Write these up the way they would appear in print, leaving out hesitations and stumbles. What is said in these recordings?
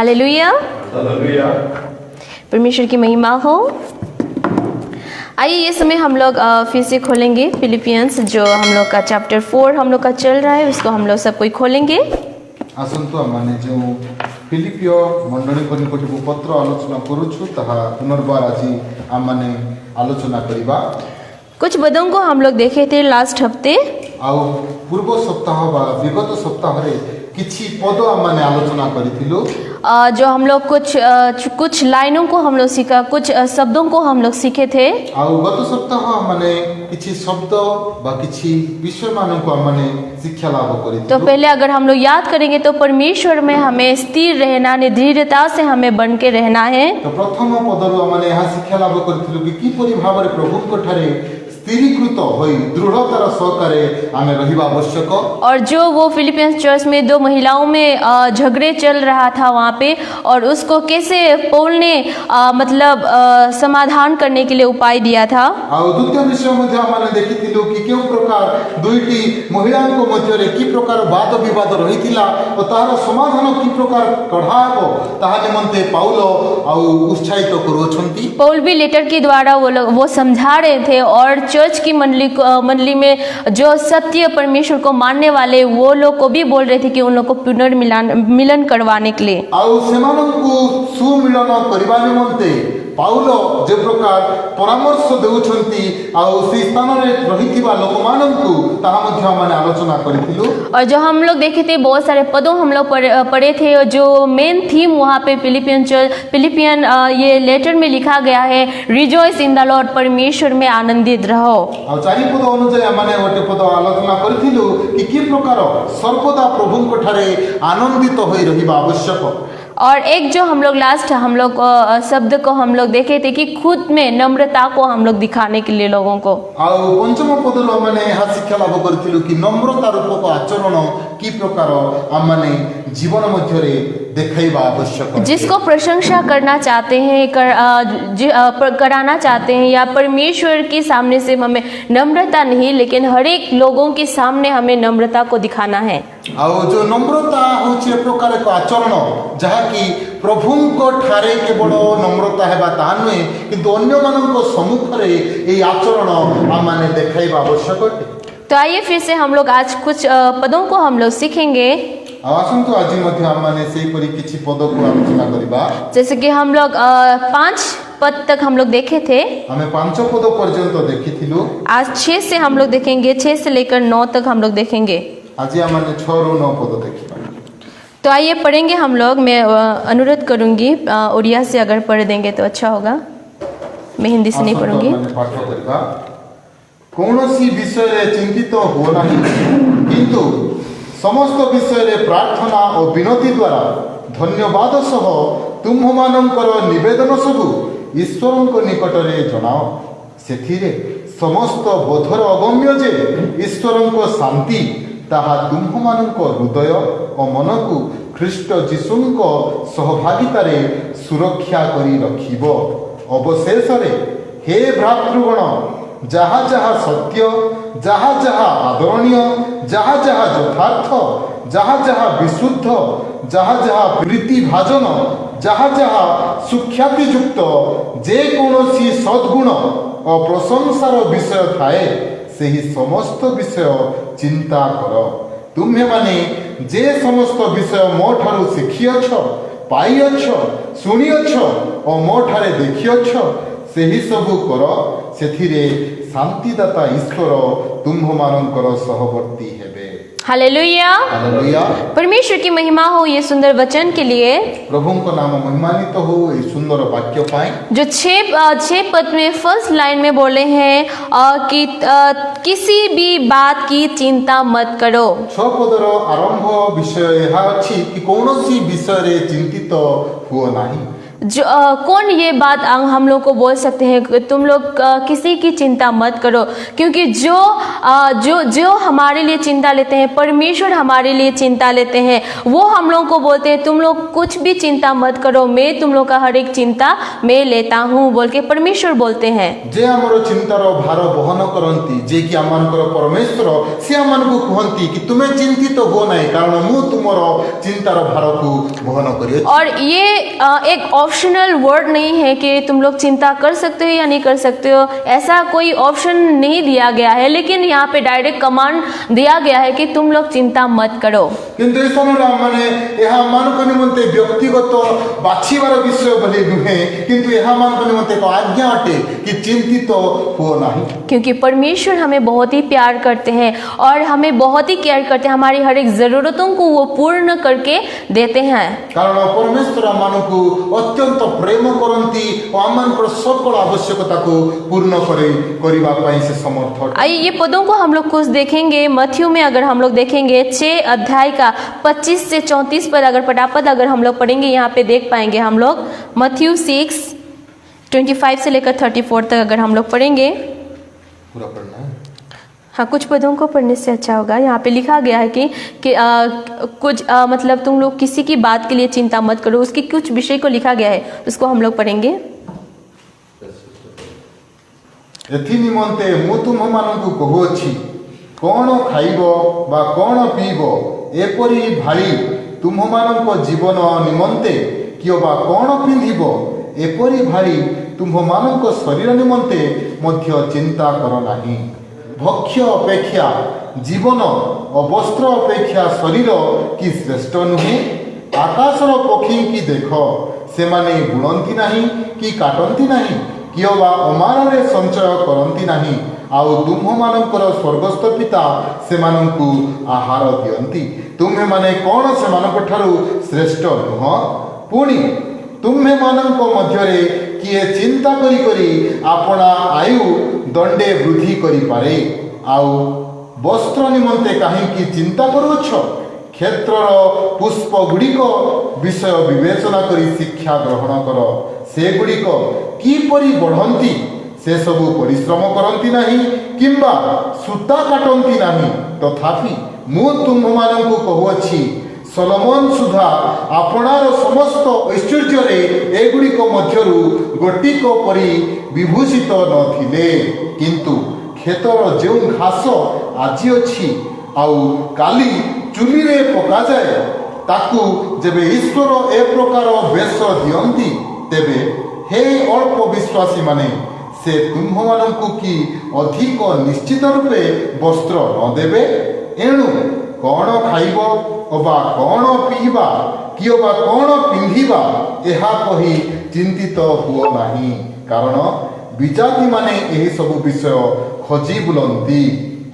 Hallelujah, परमेश्वर की महिमा हो। आइए ये समय हम लोग फिर से खोलेंगे फिलिपियंस, जो हम लोग का चैप्टर 4 हम लोग का चल रहा है, उसको हम लोग सब कोई खोलेंगे। आसंतु आम जो फिलिपिय मंडली को निकट पत्र आलोचना करुछु ताहा पुनर्बार आज आम आलोचना करिबा। कुछ पदों को हम लोग देखे थे लास्ट हफ्ते, आउ पूर्व सप्ताह बा विगत सप्ताह रे किछि पद आम आलोचना करिथिलु। जो हम लोग कुछ लाइनों को हम लोग सीखा, कुछ शब्दों को हम लोग सीखे थे। आउ गत सप्ताह माने किछि शब्द बा किछि विषय मान को आम शिक्षा लाभ करिथिलु। तो पहले अगर हम लोग याद करेंगे तो परमेश्वर में हमें स्थिर रहना, दृढ़ता से हमें बन के रहना है। तो प्रथम पदरु आम यहाँ शिक्षा लाभ करिथिलु कि किपरि भाबरे प्रभु को ठारे स्थिरीकृत होई दृढ़तार सहकारे आमे रहिबा आवश्यक। और जो वो फिलिपियंस चर्च में दो महिलाओं में झगड़े चल रहा था वहाँ पे, और उसको कैसे पौल ने मतलब समाधान करने के लिए उपाय दिया था। और द्वितीय विषय मध्ये आमे देखिथिलु कि केउ प्रकार दुईटी महिलाओं को मध्य रे की प्रकार वाद विवाद रहिथिला और तार समाधान की प्रकार कढाबो ताहा निमंते पाउल और उत्साहित करूछंती। पौल भी लेटर के द्वारा वो समझा रहे थे, और चर्च की मंडली में जो सत्य परमेश्वर को मानने वाले वो लोग को भी बोल रहे थे कि उन लोग को पुनर्मिलन करवाने के लिए। आउ सेमानंकु सुमिलन करबा निमंते पाउल जे प्रकार परामर्श देउछंती आउ से स्थान रे रहिथिबा लोक मानंकु ताहा मध्ये माने आलोचना करिथिलु। और जो हम लोग देखे थे बहुत सारे पदों हम लोग पढ़े थे, और जो मेन थीम वहाँ पे फिलिपियन ये लेटर में लिखा गया है, रिजॉइस इन द लॉर्ड, परमेश्वर में आनंदित रहो। आ चारि पद अनुसार माने गोटे पद आलोचना करिथिलु कि की प्रकार सर्वदा प्रभु को ठारे आनंदित होई रहिबा आवश्यक। और एक जो हम लोग शब्द को हम लोग देखे थे कि खुद में नम्रता को हम लोग दिखाने के लिए लोगों को। आउ पंचम पद माने यहाँ शिक्षा लाभ करिथिलु कि नम्रता रूपक आचरण की प्रकार आम माने जीवन मध्य रे देखाइबा आवश्यक। जिसको प्रशंसा करना चाहते हैं, कराना चाहते हैं, या परमेश्वर के सामने से हमें नम्रता नहीं, लेकिन हर एक लोगों के सामने हमें नम्रता को दिखाना है। आउ जो नम्रता होचे प्रकार एक आचरण जहा कि प्रभु को ठारे केवल नम्रता हेबा ता नुहे, किंतु अन्य मानक सम्मुख रे ए आचरण आम माने देखाइबा आवश्यक अटे। तो आइए फिर से हम लोग आज कुछ पदों को हम लोग सीखेंगे। आसंतु आज मध्य आम माने सेही परि किछि पद को आलोचना करिबा। जैसे कि हम लोग 5 पद तक हम लोग देखे थे, हमें 5 पद पर्यंत देखिथिलु। आज 6 से हम लोग देखेंगे, 6 से लेकर 9 तक हम लोग देखेंगे। आज हम 6 ରୁ 9 पद देखिबा। तो आइए पढ़ेंगे हम लोग। मैं अनुरोध करूंगी उड़िया से अगर पढ़ देंगे तो अच्छा होगा, मैं हिंदी से नहीं पढ़ूंगी। कौनसी विषय रे चिंतित हो नहीं, किंतु समस्त विषय रे प्रार्थना और विनती द्वारा धन्यवाद सह तुम मानकर निवेदन सबु ईश्वर को निकट रे जनाओ। सेथिरे समस्त बोधर अगम्य जे ईश्वर को शांति ताहा तुम मानक हृदय और मन को ख्रीष्ट जीशुंको सहभागितारे सुरक्षा करी रखिबो। अवशेष रे हे भ्रातृगण, जहा जहा सत्य, जहा जहा आदरणीय, जहा जहा यथार्थ, जहा जहा विशुद्ध, जहा जहा प्रीति भाजन, जहा जहा सुख्याति युक्त जे कौनसी सद्गुण और प्रशंसार विषय थाए सेही समस्त विषय चिंता कर। तुम्हें माने जे समस्त विषय मो ठारू शिखियछ, पाइयछ, सुनियछ और मो ठारे देखियछ सेही सबु कर। सेथिरे शांतिदाता ईश्वर तुम मानकर सहवर्ती हेबे। Hallelujah, hallelujah. परमेश्वर की महिमा हो ये सुंदर वचन के लिए। प्रभु को नाम महिमान्वित हो ये सुंदर वाक्य पाए। जो 6 पद में फर्स्ट लाइन में बोले हैं कि किसी भी बात की चिंता मत करो। 6 पदर आरंभ विषय यह अछि कि कौनसी विषय रे चिंतित हुओ नाही। कौन ये बात हम लोग को बोल सकते हैं कि तुम लोग किसी की चिंता मत करो, क्योंकि जो हमारे लिए चिंता लेते हैं, परमेश्वर हमारे लिए चिंता लेते हैं। वो हम लोग को बोलते हैं तुम लोग कुछ भी चिंता मत करो, मैं तुम लोग का हर एक चिंता मैं लेता हूँ बोल के परमेश्वर बोलते हैं। जे हमरो चिंतार भार बहन करंती, जे कि आमानकर परमेश्वर से आमानकु कहंती कि तुम्हें चिंतित हो नहीं, कारण मु तुमरो चिंतार भार को बहन करिए। और ये एक ऑप्शनल वर्ड नहीं है कि तुम लोग चिंता कर सकते हो या नहीं कर सकते हो, ऐसा कोई ऑप्शन नहीं दिया गया है, लेकिन यहाँ पे डायरेक्ट कमांड दिया गया है कि तुम लोग चिंता मत करो। किंतु ए समय माने यह मानक निमंते व्यक्तिगत बाछिबार विषय बोली नुहे, किंतु यह मानक निमंते एक आज्ञा अटे कि चिंतित हो नहीं, क्योंकि परमेश्वर हमें बहुत ही प्यार करते हैं और हमें बहुत ही केयर करते हैं, हमारी हर एक जरूरतों को वो पूर्ण करके देते हैं। कारण परमेश्वर आमानकु अत्यंत प्रेम करंती और आमानकर सकल आवश्यकता को पूर्ण करिबा पई से समर्थ। आइए ये पदों को हम लोग कुछ देखेंगे। मत्थयु में अगर हम लोग देखेंगे 6 अध्याय का 25 से 34 पद, अगर फटाफट अगर हम लोग पढ़ेंगे यहाँ पे देख पाएंगे हम लोग। मत्थयु 6:25 से लेकर 34 तक अगर हम लोग पढ़ेंगे, पूरा पढ़ना है। हाँ, कुछ पदों को पढ़ने से अच्छा होगा। यहाँ पे लिखा गया है कि कुछ मतलब तुम लोग किसी की बात के लिए चिंता मत करो, उसके कुछ विषय को लिखा गया है, उसको हम लोग पढ़ेंगे। एथि निमंते मु तुम मानकु कहूछि, कौन खाइबो बा कौन पीबो एपरि भारी तुम मानक जीवन निमंते, कियो बा कौन पिंधिबो एपरि भारी तुम मानक शरीर निमंते मध्य चिंता कर नाही। भक्ष्य अपेक्षा जीवन और वस्त्र अपेक्षा शरीर कि श्रेष्ठ नुहे। आकाशर पक्षी की देख, से माने बुणंती नाही कि काटंती नाही, कियो बा अमारे संचय करंती नाही, आउ तुम मानकर स्वर्गस्थ पिता से मानकु आहार दियंती। तुम्हें माने कौन से मानक ठारू श्रेष्ठ नुह? पुणी तुम्हें मानक मध्यरे किए चिंता करी करी आपना आयु दंडे वृद्धि करि पारे, आउ वस्त्र निमंते काहेकि चिंता करुछ? क्षेत्रर पुष्प गुड़िक विषय विवेचना करी शिक्षा ग्रहण कर, से गुड़िक किपरि बढ़ंती, से सबु परिश्रम करंती नाही किंबा सूता काटंती नाही। तथापि मु तुम मानकु कहूछि, सलोमन सुधा आपणार समस्त ऐश्वर्य एगुड़िक मध्यरु गोटिक परि विभूषित नथिले। किंतु खेतर जो घास आज अच्छी आउ काली चुली रे पका जाए, ताकू जेबे ईश्वर ए प्रकार बेश दियंती, तेबे हे अल्प विश्वासी माने से तुम मानकु कि अधिक निश्चित रूपे वस्त्र न देबे? एणु कौन खाइब अबा कौन पीबा, कियो बा कौन पिंधिबा, एहा कही चिंतित हुओ नाही, कारण विजाति माने एही सब विषय खोजी बुलंती।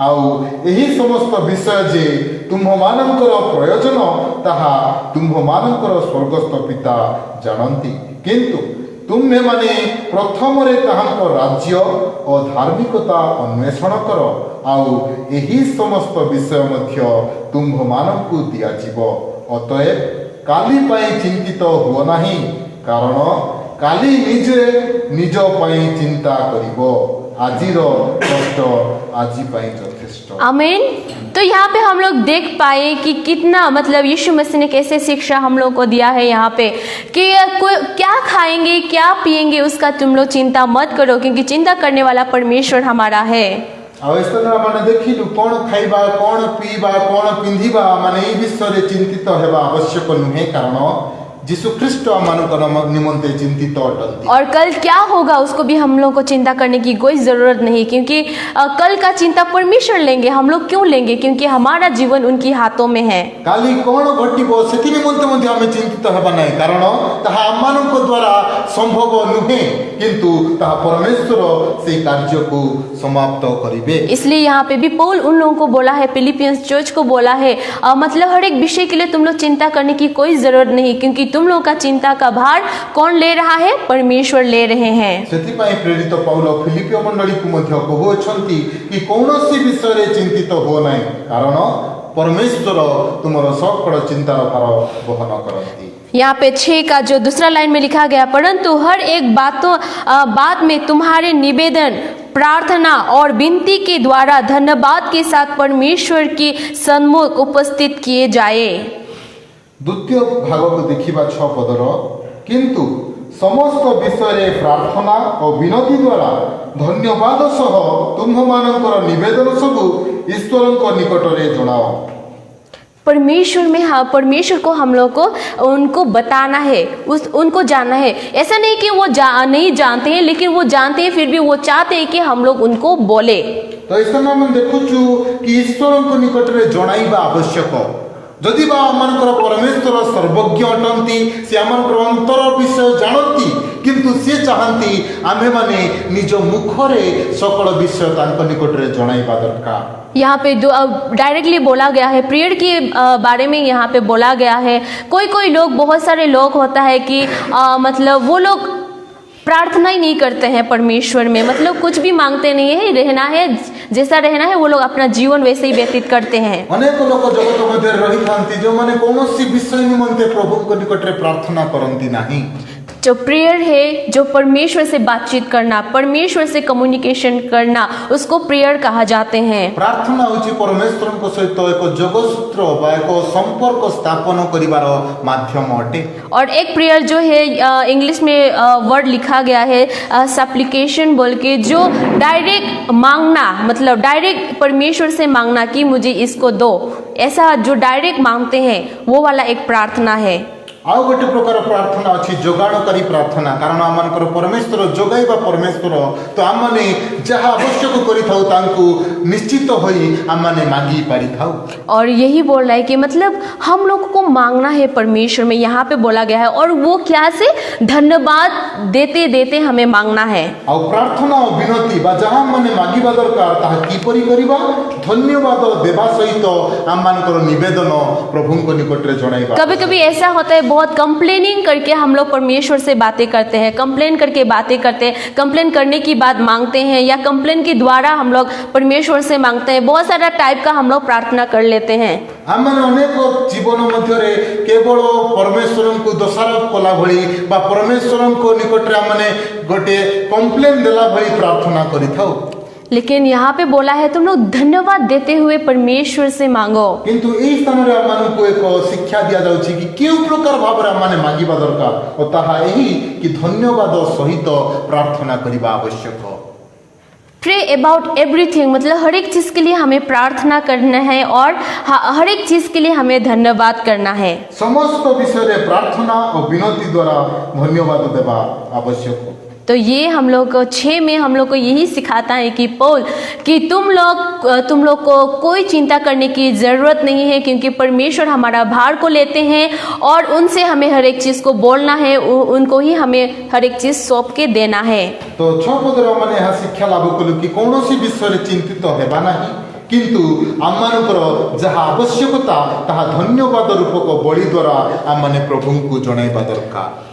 आउ एही समस्त विषय जे तुम मानकर प्रयोजन, ताहा तुम मानकर स्वर्गस्थ पिता जानती। किंतु तुम्हें माने प्रथम रे ताहांक राज्य और धार्मिकता अन्वेषण कर, आउ एही समस्त विषय मध्य तुम मानकु दिया जीव। अतएव काली पाई चिंतित हुओ नाही, कारण काली निजे निज पाई चिंता करिवो, आजिर कष्ट आजि पाई यथेष्ट। आमीन। तो यहाँ पे हम लोग देख पाए कि कितना मतलब यीशु मसीह ने कैसे शिक्षा हम लोग को दिया है यहाँ पे कि क्या खाएंगे क्या पिएंगे उसका तुम लोग चिंता मत करो, क्योंकि चिंता करने वाला परमेश्वर हमारा है। माने देखिलु कौन खाइबा कौन पीबा कौन पिंधिबा माने ई विषय चिंतित हेबा आवश्यक नुहे, कारण यीशु ख्रीष्ट मानकर निमंते चिंतित अटंती। और कल क्या होगा उसको भी हम लोग को चिंता करने की कोई जरूरत नहीं, क्योंकि कल का चिंता परमेश्वर लेंगे। हम लोग क्यों लेंगे? क्योंकि हमारा जीवन उनकी हाथों में है। काली कौन घटिबो सेति निमंते मध्ये हमें चिंतित हेबा नाही, कारण ताहा आमानक द्वारा संभव नुहे, किंतु ताहा परमेश्वर से कार्य को समाप्त करिवे। इसलिए यहाँ पे भी पौल उन लोगों को बोला है, फिलिपियंस चर्च को बोला है, मतलब हर एक विषय के लिए तुम लोग चिंता करने की कोई जरूरत नहीं, क्योंकि तुम लोग का चिंता का भार कौन ले रहा है? परमेश्वर ले रहे हैं। सेतिपाई प्रेरित पौल फिलिपियो मंडली को मध्य कहउछंती कि कौनसी विषय रे चिंतित हो नाही, कारण परमेश्वर तुमरो सकल चिंतार भार वहन करंती। यहाँ पे 6 का जो दूसरा लाइन में लिखा गया, परंतु हर एक बात में तुम्हारे निवेदन, प्रार्थना और विनती के द्वारा धन्यवाद के साथ परमेश्वर के सन्मुख उपस्थित किए जाए। द्वितीय भाग को देखिबा 6 पदर, किंतु समस्त विषय प्रार्थना और विनती द्वारा धन्यवाद सह तुम्भमानकर निवेदन सबु ईश्वर निकट रे जणाओ। परमेश्वर में, हाँ, परमेश्वर को हम लोग को उनको बताना है, उनको जानना है। ऐसा नहीं कि वो नहीं जानते हैं, लेकिन वो जानते हैं, फिर भी वो चाहते हैं कि हम लोग उनको बोले। तो इस समय हम देखुचु कि ईश्वर को निकट रे जणाइबा आवश्यक। जदि बा आमनकर परमेश्वर सर्वज्ञ अटंती, से आमनकर अंतर विषय जानती, किंतु से चाहती आमे माने निज मुखरे सकल विषय तांको निकट रे जणाइबा दरकार। यहाँ पे डायरेक्टली बोला गया है, प्रेयर के बारे में यहाँ पे बोला गया है। कोई लोग, बहुत सारे लोग होता है कि मतलब वो लोग प्रार्थना ही नहीं करते हैं परमेश्वर में, मतलब कुछ भी मांगते नहीं है, रहना है जैसा रहना है, वो लोग अपना जीवन वैसे ही व्यतीत करते हैं। अनेक लोग जगत मध्य रही थांती जो माने कौनसी विषय निमंते प्रभु को निकट रे प्रार्थना करंती नहीं। जो प्रेयर है, जो परमेश्वर से बातचीत करना, परमेश्वर से कम्युनिकेशन करना, उसको प्रेयर कहा जाते हैं। प्रार्थना होची परमेश्वर को सहित एक जोगसूत्र बा एक संपर्क स्थापन करिवार माध्यम अटे। और एक प्रेयर जो है, इंग्लिश में वर्ड लिखा गया है सप्लिकेशन बोल के, जो डायरेक्ट मांगना, मतलब डायरेक्ट परमेश्वर से मांगना कि मुझे इसको दो, ऐसा जो डायरेक्ट मांगते हैं वो वाला एक प्रार्थना है। आउ गोटे प्रकार प्रार्थना अच्छी जोगाणकारी प्रार्थना, कारण आमनकर परमेश्वर जोगाइबा परमेश्वर, तो आमने जहाँ आवश्यक करिथाउ तांकु निश्चित होई आमने मांगी पारिथाउ। और यही बोल रहा है कि मतलब हम लोग को मांगना है परमेश्वर में, यहाँ पे बोला गया है, और वो क्या से धन्यवाद देते देते हमें मांगना है। और प्रार्थना और विनती बा जहाँ माने मांगिबा दरकार ताहा किपरि करिबा, धन्यवाद देवा सहित आमनकर निवेदन प्रभु को निकट रे जणाइबा। कभी-कभी ऐसा होता है, बहुत कंप्लेनिंग करके हम लोग परमेश्वर से बातें करते हैं, कंप्लेन करके बातें करते हैं, कंप्लेन करने की बात मांगते हैं, या कंप्लेन के द्वारा हम लोग परमेश्वर से मांगते हैं। बहुत सारा टाइप का हम लोग प्रार्थना कर लेते हैं। आमने अनेक जीवन मध्य रे केवल परमेश्वर को दोषारोप कला भली बा परमेश्वर को निकट रे आमने गोटे कंप्लेन देला भली प्रार्थना करिथाउ, लेकिन यहाँ पे बोला है तुम लोग धन्यवाद देते हुए परमेश्वर से मांगो। किंतु एई स्थान रे आमन को एक शिक्षा दिया जाउछि कि केउ प्रकार भाव रे आमने मांगिबा दरकार, और ताहा एही कि धन्यवाद सहित प्रार्थना करिबा आवश्यक। प्रे अबाउट एवरीथिंग, मतलब हर एक चीज के लिए हमें प्रार्थना करना है, और हर एक चीज के लिए हमें धन्यवाद करना है। समस्त विषय रे प्रार्थना और विनती द्वारा धन्यवाद देवा आवश्यक। तो ये हम लोग को 6 में हम लोग को यही सिखाता है कि पौल कि तुम लोग को कोई चिंता करने की ज़रूरत नहीं है, क्योंकि परमेश्वर हमारा भार को लेते हैं, और उनसे हमें हर एक चीज़ को बोलना है, उनको ही हमें हर एक चीज़ सौंप के देना है। तो 6 पदर मैंने यहाँ शिक्षा लाभ कलु कि कौन सी विषय चिंतित हेबा नहीं, किंतु आमनकर जहाँ आवश्यकता ताहा धन्यवाद रूपक बलि द्वारा आम प्रभु को जणाइबा दरकार।